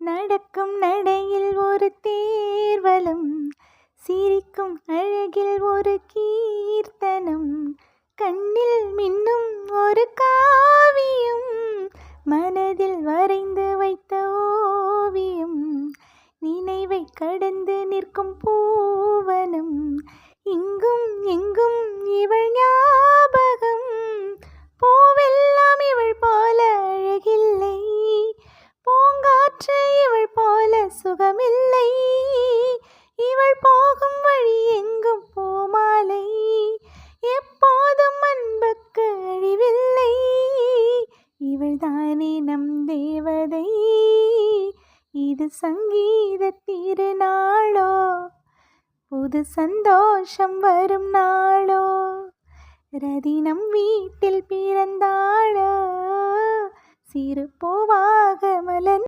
நடக்கும் நடையில் ஒரு தேர்வலம், சிரிக்கும் அழகில் ஒரு கீர்த்தனம், கண்ணில் மின்னும் ஒரு காவியம், மனதில் வரைந்து வைத்த ஓவியம், நினைவை கடந்து நிற்கும் பூவனம், இங்கும் எங்கும் இவள் ஞாபகம், பூவெல்லாம் இவள் போல அழகில்லை, பூங்காற்று இவள் போல சுகமில்லை, இவள் போகும் வழி எங்கும் பூமாலை, எப்போதும் அன்புக்கு அழிவில்லை, இவள் தானே நம் தேவதை, இது சங்கீத திருநாளோ, புது சந்தோஷம் வரும் நாளோ, ரதினம் வீட்டில் பிறந்தாளோ, சிறு பூவாக மலர்